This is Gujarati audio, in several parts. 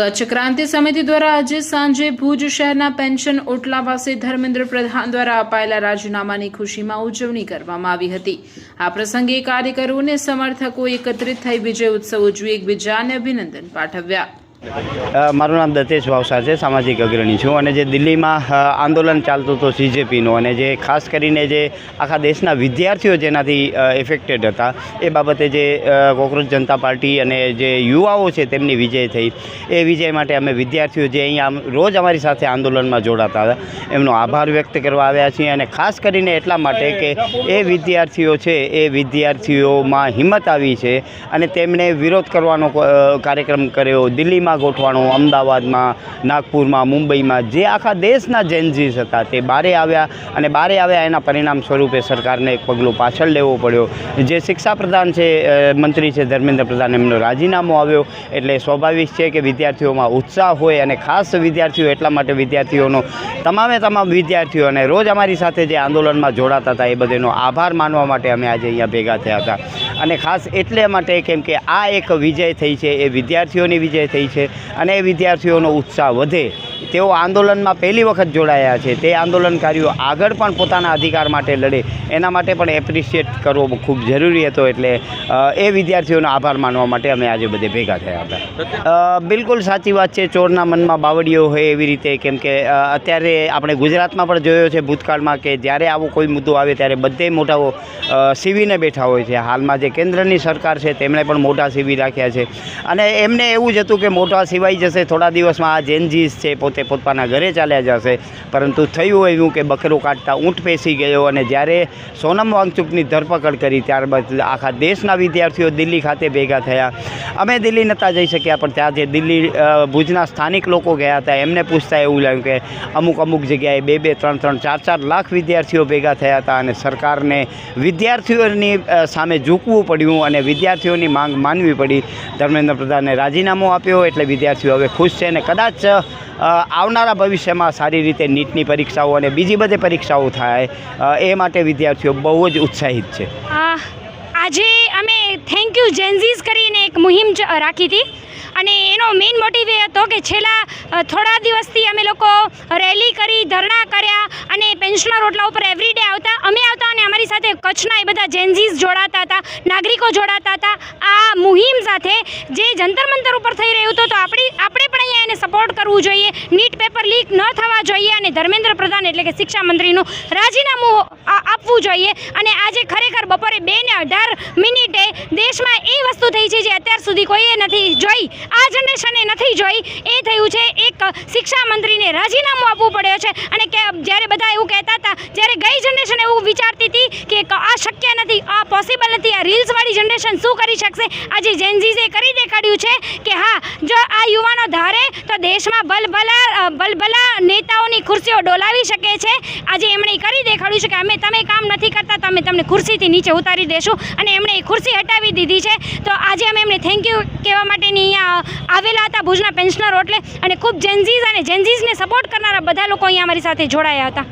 કચ્છ ક્રાંતિ સમિતિ દ્વારા આજે સાંજે ભુજ શહેરના પેન્શન ઓટલાવાસી ધર્મેન્દ્ર પ્રધાન દ્વારા અપાયેલા રાજીનામાની ખુશીમાં ઉજવણી કરવામાં આવી હતી। આ પ્રસંગે કાર્યકરો અને સમર્થકો એકત્રિત થઈ વિજય ઉત્સવ ઉજવી એકબીજાને અભિનંદન પાઠવ્યા। મારું નામ દતેશ વાવસા છે, સામાજિક અગ્રણી છું અને જે દિલ્હીમાં આંદોલન ચાલતું હતું CJPનું અને જે ખાસ કરીને જે આખા દેશના વિદ્યાર્થીઓ જેનાથી એફેક્ટેડ હતા એ બાબતે જે કોકરોચ જનતા પાર્ટી અને જે યુવાઓ છે તેમની વિજય થઈ, એ વિજય માટે અમે વિદ્યાર્થીઓ જે અહીંયા રોજ અમારી સાથે આંદોલનમાં જોડાતા હતા એમનો આભાર વ્યક્ત કરવા આવ્યા છીએ અને ખાસ કરીને એટલા માટે કે એ વિદ્યાર્થીઓ છે એ વિદ્યાર્થીઓમાં હિંમત આવી છે અને તેમણે વિરોધ કરવાનો કાર્યક્રમ કર્યો। દિલ્હીમાં ગોઠવાણો, અમદાવાદમાં, નાગપુરમાં, મુંબઈમાં જે આખા દેશના જેનઝીસ હતા તે બારે આવ્યા એના પરિણામ સ્વરૂપે સરકારને એક પગલું પાછળ લેવો પડ્યો। જે શિક્ષા પ્રધાન છે, મંત્રી છે ધર્મેન્દ્ર પ્રધાન, એમનો રાજીનામું આવ્યો એટલે સ્વાભાવિક છે કે વિદ્યાર્થીઓમાં ઉત્સાહ હોય અને ખાસ વિદ્યાર્થીઓ એટલા માટે વિદ્યાર્થીઓનો તમામ વિદ્યાર્થીઓ અને રોજ અમારી સાથે જે આંદોલનમાં જોડાતા હતા એ બધાનો આભાર માનવા માટે અમે આજે અહીંયા ભેગા થયા હતા અને ખાસ એટલે માટે કેમ કે આ એક વિજય થઈ છે, એ વિદ્યાર્થીઓની વિજય થઈ છે અને એ વિદ્યાર્થીઓનો ઉત્સાહ વધે, તેઓ આંદોલનમાં પહેલી વખત જોડાયા છે, તે આંદોલનકારીઓ આગળ પણ પોતાના અધિકાર માટે લડે એના માટે પણ એપ્રિશિએટ કરવો ખૂબ જરૂરી હતો એટલે એ વિદ્યાર્થીઓનો આભાર માનવા માટે અમે આજે બધે ભેગા થયા હતા। બિલકુલ સાચી વાત છે, ચોરના મનમાં બાવડીઓ હોય એવી રીતે, કેમ કે અત્યારે આપણે ગુજરાતમાં પણ જોયો છે ભૂતકાળમાં કે જ્યારે આવો કોઈ મુદ્દો આવે ત્યારે બધે મોટાઓ સીવીને બેઠા હોય છે। હાલમાં જે કેન્દ્રની સરકાર છે તેમણે પણ મોટા સીવી રાખ્યા છે અને એમને એવું જ હતું કે મોટા સિવાઈ જશે, થોડા દિવસમાં આ જેનઝીસ છે પોતે પોતાના ઘરે ચાલ્યા જશે, પરંતુ થયું એવું કે બકરો કાઢતા ઊંટ પેસી ગયો અને જ્યારે સોનમ વાંગચુકની ધરપકડ કરી ત્યારબાદ આખા દેશના વિદ્યાર્થીઓ દિલ્હી ખાતે ભેગા થયા। અમે દિલ્હી નહોતા જઈ શક્યા પણ ત્યાં જે દિલ્હી ભુજના સ્થાનિક લોકો ગયા હતા એમને પૂછતા એવું લાગ્યું કે અમુક જગ્યાએ 2-2, 3-3, 4-4 લાખ વિદ્યાર્થીઓ ભેગા થયા હતા અને સરકારને વિદ્યાર્થીઓની સામે ઝૂકવું પડ્યું અને વિદ્યાર્થીઓની માંગ માનવી પડી। ધર્મેન્દ્ર પ્રધાને રાજીનામું આપ્યો એટલે વિદ્યાર્થીઓ હવે ખુશ છે અને કદાચ આવનારા ભવિષ્યમાં સારી રીતે નીટની પરીક્ષાઓ અને બીજી બધી પરીક્ષાઓ થાય એ માટે વિદ્યાર્થીઓ બહુ જ ઉત્સાહિત છે। આજે અમે થેન્ક યુ જેનઝીસ કરીને એક મુહિમ રાખી હતી અને એનો મેઇન મોટિવ એ હતો કે છેલ્લા થોડા દિવસથી અમે લોકો રેલી કરી, ધરણા કર્યા અને પેન્શનર રોટલા ઉપર એવરીડે અમે આવતા અને અમારી સાથે કચ્છના એ બધા જેનઝીસ જોડાતા હતા, નાગરિકો જોડાતા હતા। આ મુહિમ સાથે જે જંતર મંતર ઉપર થઈ રહ્યું હતું તો આપણે પણ અહીંયા એને સપોર્ટ કરવું જોઈએ, નીટ પેપર લીક ન થવા જોઈએ અને ધર્મેન્દ્ર પ્રધાન એટલે કે શિક્ષા મંત્રીનું રાજીનામું આપવું જોઈએ। અને આજે ખરેખર બપોરે 2:18 દેશમાં એ વસ્તુ થઈ છે જે અત્યાર સુધી કોઈએ નથી જોઈ, આ જનરેશને નથી જોઈ, એ થયું છે એક શિક્ષા મંત્રીને રાજીનામું આપવું પડ્યો છે। અને કે જ્યારે બધા એવું કહેતા હતા, જ્યારે ગઈ જનરેશન એવું વિચારતી હતી કે આ શક્ય નથી, આ પોસિબલ નથી, આ રીલ્સવાળી જનરેશન શું કરી શકશે, આજે જેનઝીસે કરી દેખાડ્યું છે કે હા, જો આ યુવાનો ધારે તો દેશમાં ભલભલા નેતાઓની ખુરશીઓ ડોલાવી શકે છે। આજે એમણે કરી દેખાડ્યું છે કે તમે કામ નથી કરતા તો અમે તમને ખુરશીથી નીચે ઉતારી દેશું અને એમણે એ ખુરશી હટાવી દીધી છે। તો આજે અમે એમને થેન્ક યુ કહેવા માટેની અહીંયા આવેલા હતા ભુજના પેન્શનર એટલે અને ખૂબ જેનઝીસ અને જેનઝીસને સપોર્ટ કરનારા બધા લોકો અહીંયા અમારી સાથે જોડાયા હતા।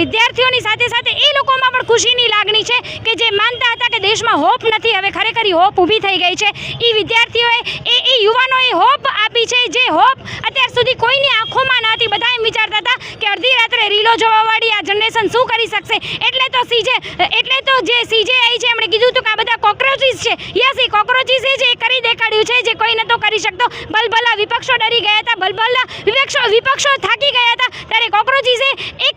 વિદ્યાર્થીઓની સાથે એ લોકોમાં પણ ખુશીની લાગણી છે કે જે માનતા હતા કે દેશમાં હોપ નથી, હવે ખરેખર હોપ ઊભી થઈ ગઈ છે। એ વિદ્યાર્થીઓએ એ યુવાનોએ હોપ આપી છે, જે હોપ અત્યાર સુધી કોઈની આંખોમાં ન હતી। બધા એમ વિચારતા હતા કે અડધી રાત્રે રીલો જોવાવાળી આ જનરેશન શું કરી શકશે, એટલે તો જે CJI છે એમણે કીધું હતું કે આ બધા કોક્રોચીસ છે। યસ, એ કોક્રોચીસ છે, એ કરી દેખાડ્યું છે જે કોઈ નહોતો કરી શકતો। ભલભલા વિપક્ષો ડરી ગયા હતા, ભલભલા વિપક્ષો થાકી ગયા હતા, ત્યારે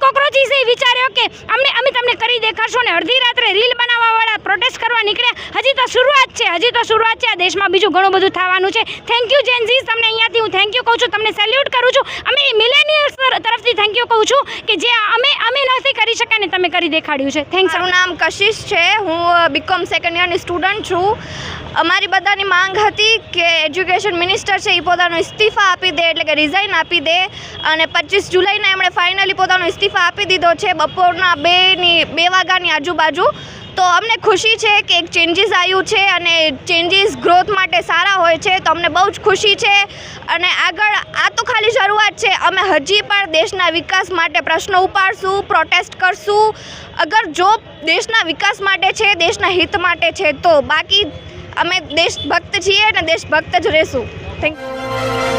કોક્રોચીસે વિચાર્યો કે અમે તમને કરી દેખાડશું ને અડધી રાત્રે રીલ બનાવવાવાળા પ્રોટેસ્ટ કરવા નીકળ્યા। હજી તો શરૂઆત છે, આ દેશમાં બીજું ઘણું બધું થવાનું છે। થેન્ક યુ જેનઝીસ, તમને અહીંયાથી હું થેન્ક યુ કહું છું, તમને સેલ્યુટ કરું છું। અમે મિલેનિયલ્સ તરફથી થેન્ક યુ કહું છું કે જે અમે નથી કરી શક્યા ને તમે કરી દેખાડ્યું છે। થેન્ક્સ। મારું નામ કશિશ છે, હું BCom સેકન્ડ યરની સ્ટુડન્ટ છું। અમારી બધાની માંગ હતી કે એજ્યુકેશન મિનિસ્ટર છે એ પોતાનો ઇસ્તીફા આપી દે, એટલે કે રિઝાઇન આપી દે અને 25 જુલાઈના એમણે ફાઇનલી પોતાનો ઇસ્તીફા આપી દીધો છે બપોરના 2 વાગ્યાની આજુબાજુ। તો અમને ખુશી છે કે એક ચેન્જીસ આવ્યું છે અને ચેન્જીસ ગ્રોથ માટે સારા હોય છે, તો અમને બહુ જ ખુશી છે અને આગળ આ તો ખાલી શરૂઆત છે। અમે હજી પણ દેશના વિકાસ માટે પ્રશ્નો ઉપાડશું, પ્રોટેસ્ટ કરશું, અગર જો દેશના વિકાસ માટે છે, દેશના હિત માટે છે, તો બાકી અમે દેશભક્ત છીએ અને દેશભક્ત જ રહેશું। Thank you.